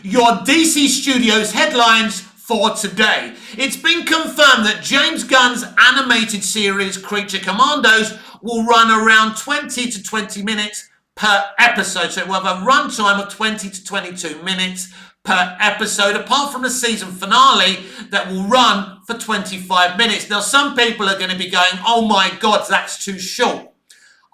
Your DC Studios headlines for today. It's been confirmed that James Gunn's animated series Creature Commandos will run around 20 to 20 minutes per episode. So it will have a runtime of 20 to 22 minutes per episode, apart from the season finale that will run for 25 minutes. Now, some people are going to be going, oh my God, that's too short.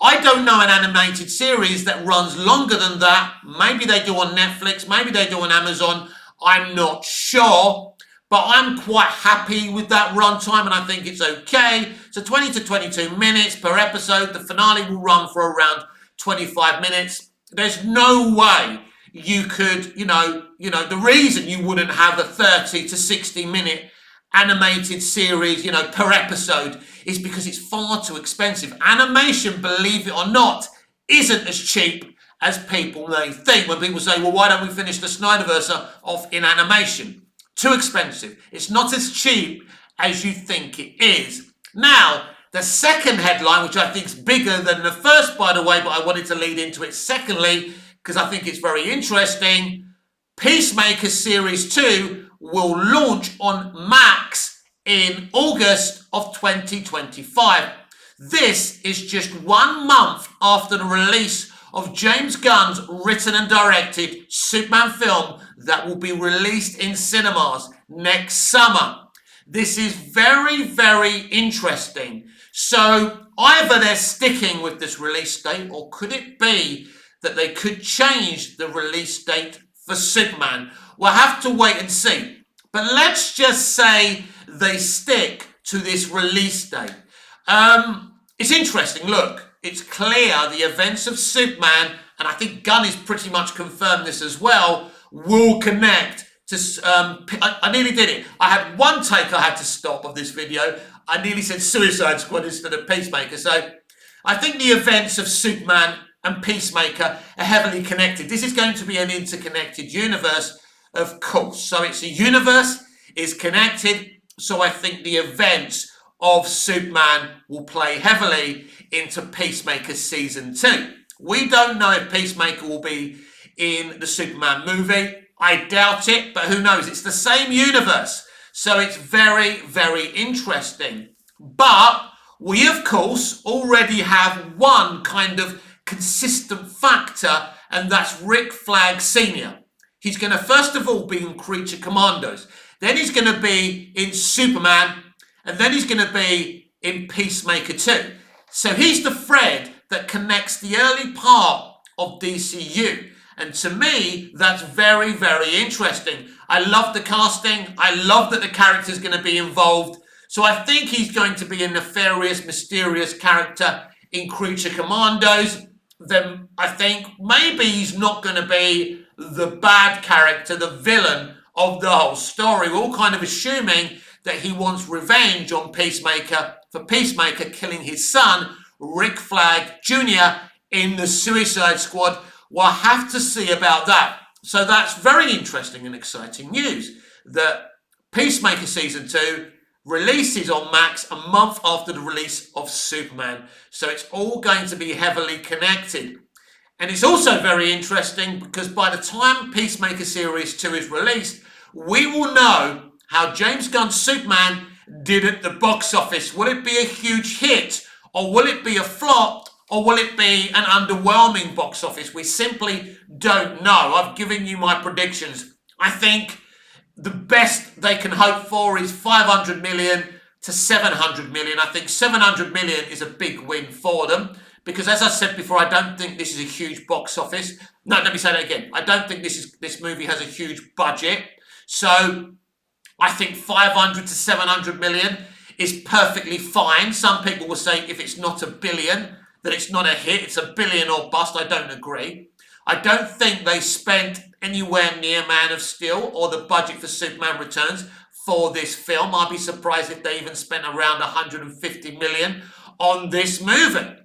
I don't know an animated series that runs longer than that. Maybe they do on Netflix, maybe they do on Amazon. I'm not sure, but I'm quite happy with that runtime and I think it's okay. So 20 to 22 minutes per episode. The finale will run for around 25 minutes. There's no way you could, the reason you wouldn't have a 30 to 60 minute animated series, per episode is because it's far too expensive. Animation, believe it or not, isn't as cheap as people may think. When people say, well, why don't we finish the Snyderverse off in animation? Too expensive. It's not as cheap as you think it is. Now, the second headline, which I think is bigger than the first, by the way, but I wanted to lead into it secondly, because I think it's very interesting. Peacemaker Series 2 will launch on Max in August of 2025. This is just 1 month after the release of James Gunn's written and directed Superman film that will be released in cinemas next summer. This is very, very interesting. So either they're sticking with this release date, or could it be that they could change the release date for Superman? We'll have to wait and see. But let's just say they stick to this release date. It's interesting. Look, it's clear the events of Superman, and I think Gunn is pretty much confirmed this as well, will connect to... I nearly did it. I had one take I had to stop of this video. I nearly said Suicide Squad instead of Peacemaker. So I think the events of Superman and Peacemaker are heavily connected. This is going to be an interconnected universe, of course. So it's a universe, is connected. So I think the events of Superman will play heavily into Peacemaker Season 2. We don't know if Peacemaker will be in the Superman movie. I doubt it, but who knows? It's the same universe. So it's very, very interesting. But we, of course, already have one kind of consistent factor, and that's Rick Flag Sr. He's going to first of all be in Creature Commandos, then he's going to be in Superman, and then he's going to be in Peacemaker 2. So he's the thread that connects the early part of DCU, and to me that's very, very interesting. I love the casting. I love that the character's going to be involved. So I think he's going to be a nefarious, mysterious character in Creature Commandos. Then I think maybe he's not going to be the bad character, the villain of the whole story. We're all kind of assuming that he wants revenge on Peacemaker for Peacemaker killing his son, Rick Flag Jr., in the Suicide Squad. We'll have to see about that. So that's very interesting and exciting news that Peacemaker Season 2 releases on Max a month after the release of Superman. So it's all going to be heavily connected. And it's also very interesting because by the time Peacemaker Series 2 is released, we will know how James Gunn's Superman did at the box office. Will it be a huge hit, or will it be a flop, or will it be an underwhelming box office? We simply don't know. I've given you my predictions. I think the best they can hope for is 500 million to 700 million. I think 700 million is a big win for them because, as I said before, I don't think this is a huge box office. No, let me say that again. I don't think this movie has a huge budget. So I think 500 to 700 million is perfectly fine. Some people will say if it's not a billion, that it's not a hit. It's a billion or bust. I don't agree. I don't think they spent anywhere near Man of Steel or the budget for Superman Returns for this film. I'd be surprised if they even spent around 150 million on this movie.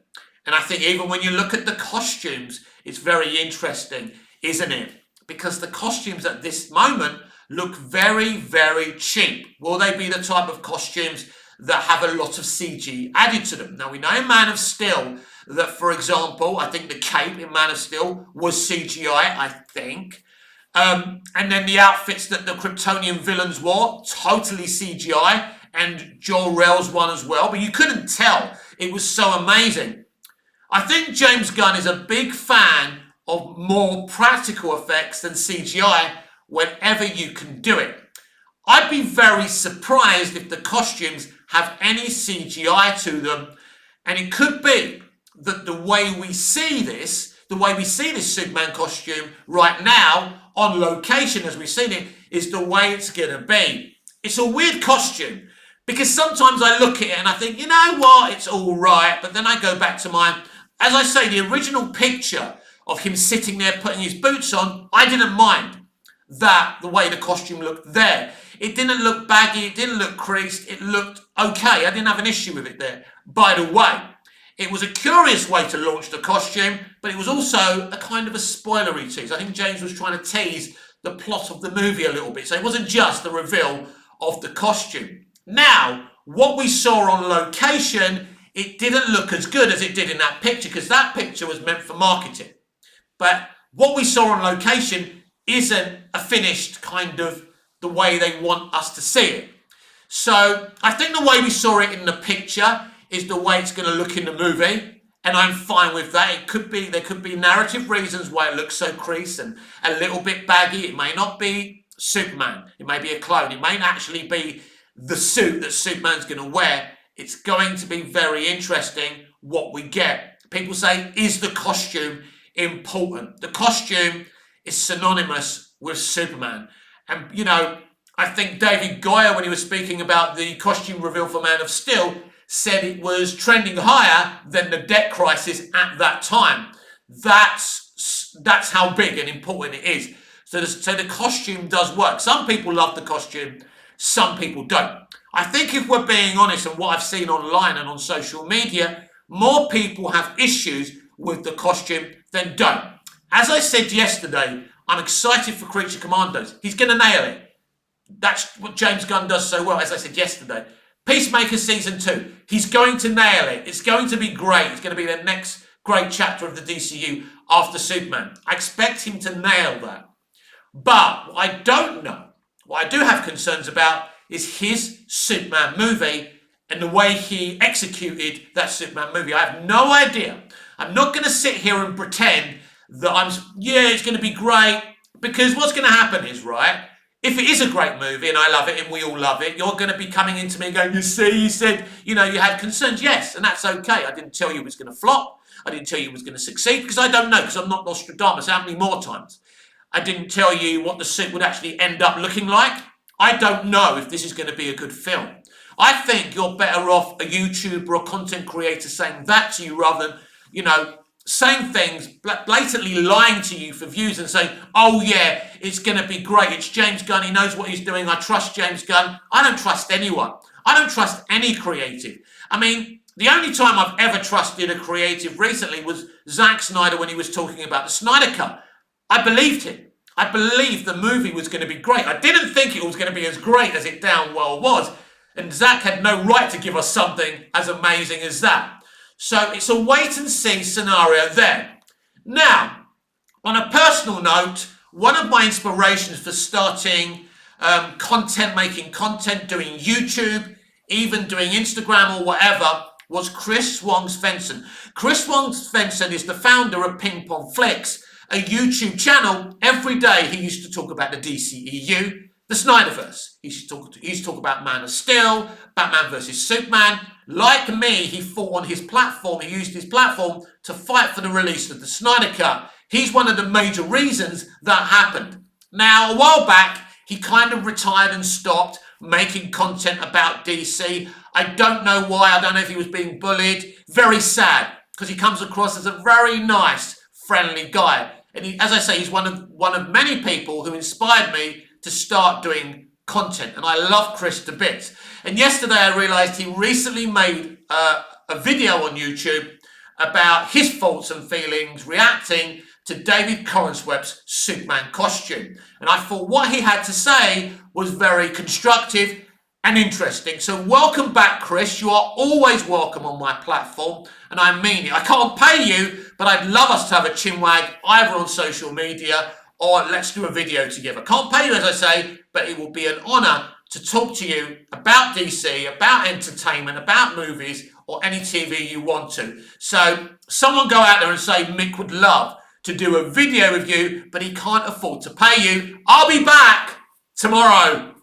And I think even when you look at the costumes, it's very interesting, isn't it? Because the costumes at this moment look very, very cheap. Will they be the type of costumes that have a lot of CG added to them? Now, we know in Man of Steel that, for example, I think the cape in Man of Steel was CGI, I think. And then the outfits that the Kryptonian villains wore, totally CGI, and Jor-El's one as well, but you couldn't tell. It was so amazing. I think James Gunn is a big fan of more practical effects than CGI whenever you can do it. I'd be very surprised if the costumes have any CGI to them, and it could be that the way we see this Superman costume right now on location as we've seen it is the way it's going to be. It's a weird costume because sometimes I look at it and I think, you know what, it's all right, but then I go back to as I say, the original picture of him sitting there putting his boots on, I didn't mind the way the costume looked there. It didn't look baggy, it didn't look creased, it looked okay. I didn't have an issue with it there. By the way, it was a curious way to launch the costume, but it was also a kind of a spoilery tease. I think James was trying to tease the plot of the movie a little bit, so it wasn't just the reveal of the costume. Now, what we saw on location, it didn't look as good as it did in that picture, because that picture was meant for marketing. But what we saw on location isn't a finished kind of the way they want us to see it. So I think the way we saw it in the picture is the way it's going to look in the movie, and I'm fine with that. There could be narrative reasons why it looks so creased and a little bit baggy. It may not be Superman. It may be a clone. It may actually be the suit that Superman's going to wear. It's going to be very interesting what we get. People say, is the costume important? The costume is synonymous with Superman. And, you know, I think David Goyer, when he was speaking about the costume reveal for Man of Steel, said it was trending higher than the debt crisis at that time. That's how big and important it is. So the costume does work. Some people love the costume, some people don't. I think if we're being honest, and what I've seen online and on social media, more people have issues with the costume than don't. As I said yesterday, I'm excited for Creature Commandos. He's going to nail it. That's what James Gunn does so well, as I said yesterday. Peacemaker Season 2. He's going to nail it. It's going to be great. It's going to be the next great chapter of the DCU after Superman. I expect him to nail that. But what I don't know, what I do have concerns about, is his Superman movie and the way he executed that Superman movie. I have no idea. I'm not going to sit here and pretend that it's going to be great, because what's going to happen is, right, if it is a great movie and I love it and we all love it, you're going to be coming into me and going, you see, you said, you had concerns. Yes, and that's okay. I didn't tell you it was going to flop. I didn't tell you it was going to succeed, because I don't know, because I'm not Nostradamus. How many more times? I didn't tell you what the suit would actually end up looking like. I don't know if this is going to be a good film. I think you're better off a YouTuber or a content creator saying that to you rather than, saying things, blatantly lying to you for views and saying, oh yeah, it's going to be great. It's James Gunn. He knows what he's doing. I trust James Gunn. I don't trust anyone. I don't trust any creative. I mean, the only time I've ever trusted a creative recently was Zack Snyder when he was talking about the Snyder Cut. I believed him. I believed the movie was going to be great. I didn't think it was going to be as great as it damn well was. And Zack had no right to give us something as amazing as that. So it's a wait and see scenario there. Now, on a personal note, one of my inspirations for starting making content, doing YouTube, even doing Instagram or whatever, was Chris Wong-Svensson. Chris Wong-Svensson is the founder of Ping Pong Flix, a YouTube channel. Every day he used to talk about the DCEU, the Snyderverse. He used to talk about Man of Steel, Batman versus Superman. Like me, he fought on his platform. He used his platform to fight for the release of the Snyder Cut. He's one of the major reasons that happened. Now, a while back, he kind of retired and stopped making content about DC. I don't know why. I don't know if he was being bullied. Very sad, because he comes across as a very nice, friendly guy. And as I say, he's one of many people who inspired me to start doing content, and I love Chris to bits. And yesterday I realized he recently made a video on YouTube about his thoughts and feelings reacting to David Corenswep's Superman costume. And I thought what he had to say was very constructive and interesting. So welcome back, Chris. You are always welcome on my platform, and I mean it. I can't pay you, but I'd love us to have a chinwag either on social media or let's do a video together. Can't pay you, as I say, but it will be an honour to talk to you about DC, about entertainment, about movies, or any TV you want to. So someone go out there and say Mick would love to do a video with you, but he can't afford to pay you. I'll be back tomorrow.